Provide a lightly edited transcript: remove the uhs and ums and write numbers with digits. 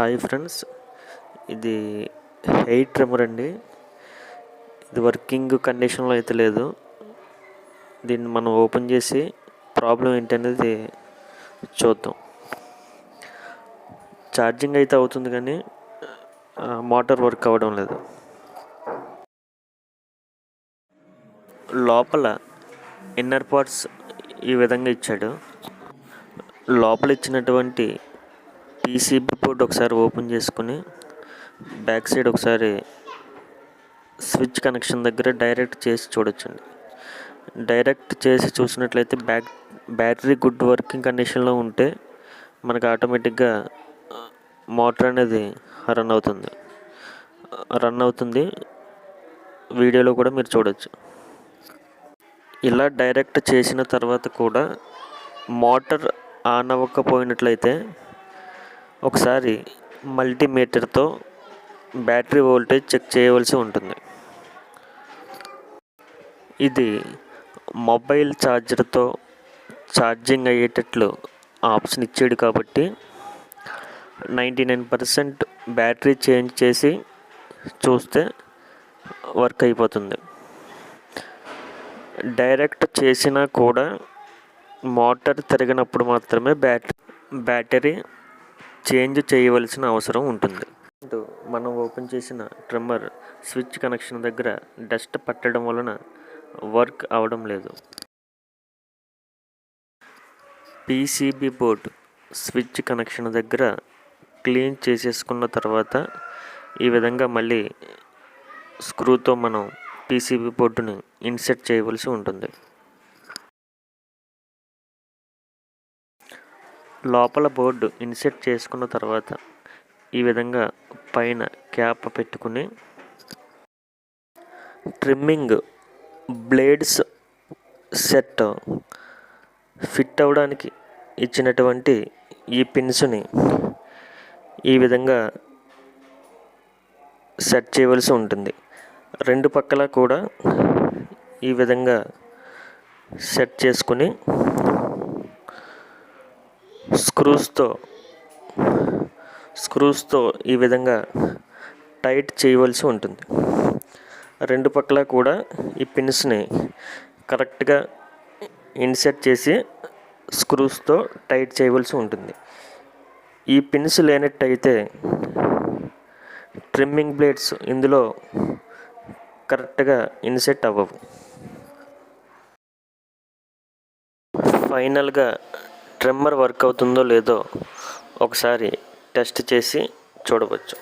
Hi friends, ఇది hair trimmer అండి. ఇది వర్కింగ్ కండిషన్లో అయితే లేదు. దీన్ని మనం ఓపెన్ చేసి ప్రాబ్లం ఏంటనేది చూద్దాం. ఛార్జింగ్ అయితే అవుతుంది కానీ మోటార్ వర్క్ అవ్వడం లేదు. లోపల ఇన్నర్ పార్ట్స్ ఈ విధంగా ఇచ్చాడు. లోపల ఇచ్చినటువంటి పీసీబీ పోర్ట్ ఒకసారి ఓపెన్ చేసుకుని బ్యాక్ సైడ్ ఒకసారి స్విచ్ కనెక్షన్ దగ్గర డైరెక్ట్ చేసి చూడొచ్చండి. డైరెక్ట్ చేసి చూసినట్లయితే బ్యాటరీ గుడ్ వర్కింగ్ కండిషన్లో ఉంటే మనకు ఆటోమేటిక్గా మోటార్ అనేది రన్ అవుతుంది. వీడియోలో కూడా మీరు చూడొచ్చు. ఇలా డైరెక్ట్ చేసిన తర్వాత కూడా మోటార్ ఆన్ అవ్వకపోయినట్లయితే ఒకసారి మల్టీమీటర్తో బ్యాటరీ వోల్టేజ్ చెక్ చేయవలసి ఉంటుంది. ఇది మొబైల్ ఛార్జర్తో ఛార్జింగ్ అయ్యేటట్లు ఆప్షన్ ఇచ్చాడు కాబట్టి 99% బ్యాటరీ చేంజ్ చేసి చూస్తే వర్క్ అయిపోతుంది. డైరెక్ట్ చేసినా కూడా మోటార్ తిరిగినప్పుడు మాత్రమే బ్యాటరీ చేంజ్ చేయవలసిన అవసరం ఉంటుంది. మనం ఓపెన్ చేసిన ట్రిమ్మర్ స్విచ్ కనెక్షన్ దగ్గర డస్ట్ పట్టడం వలన వర్క్ అవడం లేదు. పీసీబీ బోర్డ్ స్విచ్ కనెక్షన్ దగ్గర క్లీన్ చేసేసుకున్న తర్వాత ఈ విధంగా మళ్ళీ స్క్రూతో మనం పీసీబీ బోర్డుని ఇన్సర్ట్ చేయవలసి ఉంటుంది. లోపల బోర్డు ఇన్సర్ట్ చేసుకున్న తర్వాత ఈ విధంగా పైన క్యాప్ పెట్టుకుని ట్రిమ్మింగ్ బ్లేడ్స్ సెట్ ఫిట్ అవ్వడానికి ఇచ్చినటువంటి ఈ పిన్స్ని ఈ విధంగా సెట్ చేయవలసి ఉంటుంది. రెండు పక్కల కూడా ఈ విధంగా సెట్ చేసుకుని స్క్రూస్తో ఈ విధంగా టైట్ చేయవలసి ఉంటుంది. రెండు పక్కల కూడా ఈ పిన్స్ని కరెక్ట్గా ఇన్సర్ట్ చేసి స్క్రూస్తో టైట్ చేయవలసి ఉంటుంది. ఈ పిన్స్ లేనట్టయితే ట్రిమ్మింగ్ బ్లేడ్స్ ఇందులో కరెక్ట్గా ఇన్సర్ట్ అవ్వవు. ఫైనల్గా ట్రిమ్మర్ వర్క్ అవుతుందో లేదో ఒకసారి టెస్ట్ చేసి చూడవచ్చు.